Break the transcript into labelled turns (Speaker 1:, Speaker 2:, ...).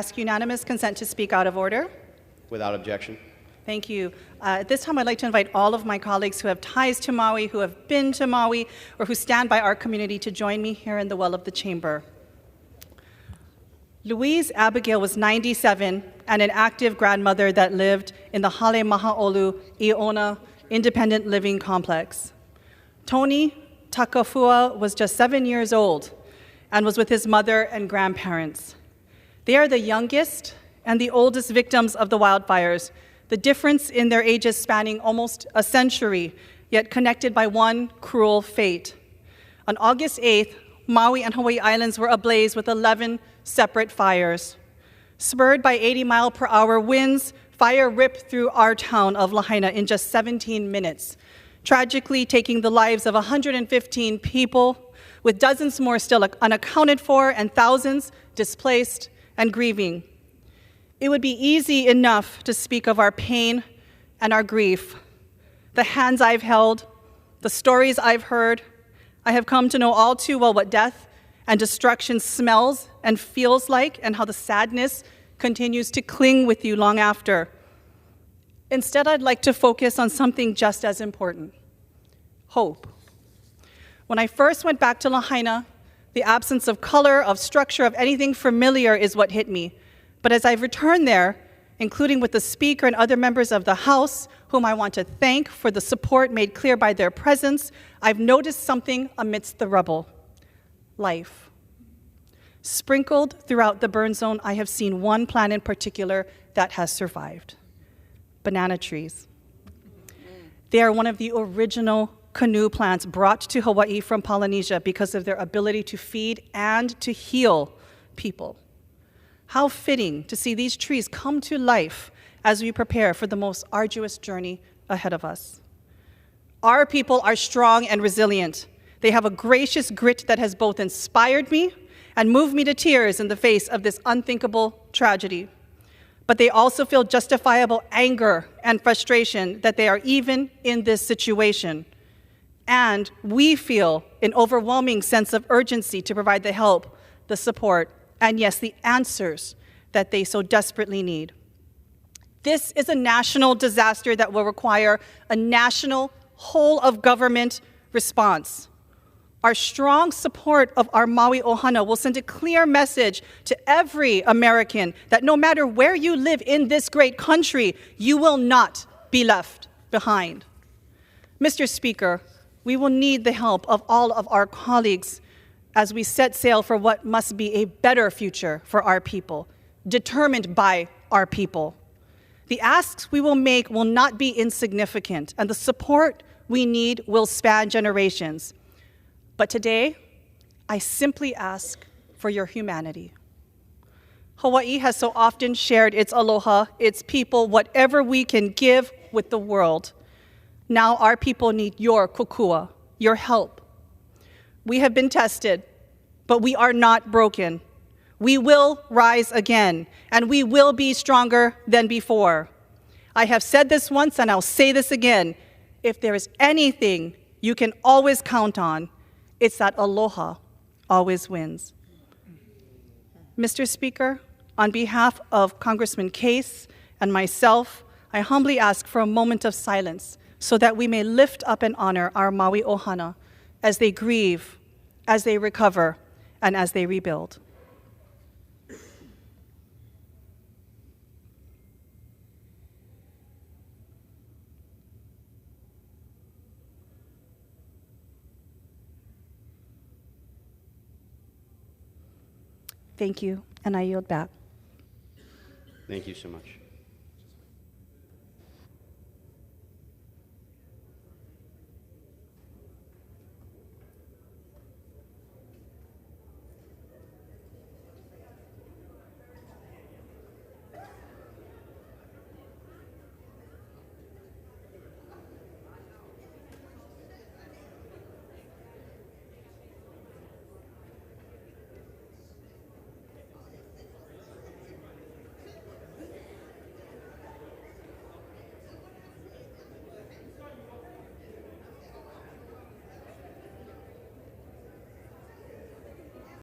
Speaker 1: Ask unanimous consent to speak out of order.
Speaker 2: Without objection.
Speaker 1: Thank you. At this time, I'd like to invite all of my colleagues who have ties to Maui, who have been to Maui, or who stand by our community to join me here in the well of the chamber. Louise Abigail was 97 and an active grandmother that lived in the Hale Mahaolu Iona Independent Living Complex. Tony Takafua was just 7 years old and was with his mother and grandparents. They are the youngest and the oldest victims of the wildfires, the difference in their ages spanning almost a century, yet connected by one cruel fate. On August 8th, Maui and Hawaii Islands were ablaze with 11 separate fires. Spurred by 80-mile-per-hour winds, fire ripped through our town of Lahaina in just 17 minutes, tragically taking the lives of 115 people, with dozens more still unaccounted for and thousands displaced and grieving. It would be easy enough to speak of our pain and our grief, the hands I've held, the stories I've heard. I have come to know all too well what death and destruction smells and feels like, and how the sadness continues to cling with you long after. Instead, I'd like to focus on something just as important: hope. When I first went back to Lahaina, the absence of color, of structure, of anything familiar is what hit me. But as I've returned there, including with the Speaker and other members of the House, whom I want to thank for the support made clear by their presence, I've noticed something amidst the rubble: life. Sprinkled throughout the burn zone, I have seen one plant in particular that has survived: banana trees. They are one of the original canoe plants brought to Hawaii from Polynesia because of their ability to feed and to heal people. How fitting to see these trees come to life as we prepare for the most arduous journey ahead of us. Our people are strong and resilient. They have a gracious grit that has both inspired me and moved me to tears in the face of this unthinkable tragedy. But they also feel justifiable anger and frustration that they are even in this situation. And we feel an overwhelming sense of urgency to provide the help, the support, and yes, the answers that they so desperately need. This is a national disaster that will require a national, whole-of-government response. Our strong support of our Maui Ohana will send a clear message to every American that no matter where you live in this great country, you will not be left behind. Mr. Speaker, we will need the help of all of our colleagues as we set sail for what must be a better future for our people, determined by our people. The asks we will make will not be insignificant, and the support we need will span generations. But today, I simply ask for your humanity. Hawaii has so often shared its aloha, its people, whatever we can give with the world. Now our people need your kokua, your help. We have been tested, but we are not broken. We will rise again, and we will be stronger than before. I have said this once, and I'll say this again. If there is anything you can always count on, it's that aloha always wins. Mr. Speaker, on behalf of Congressman Case and myself, I humbly ask for a moment of silence so that we may lift up and honor our Maui Ohana as they grieve, as they recover, and as they rebuild. Thank you, and I yield back.
Speaker 2: Thank you so much.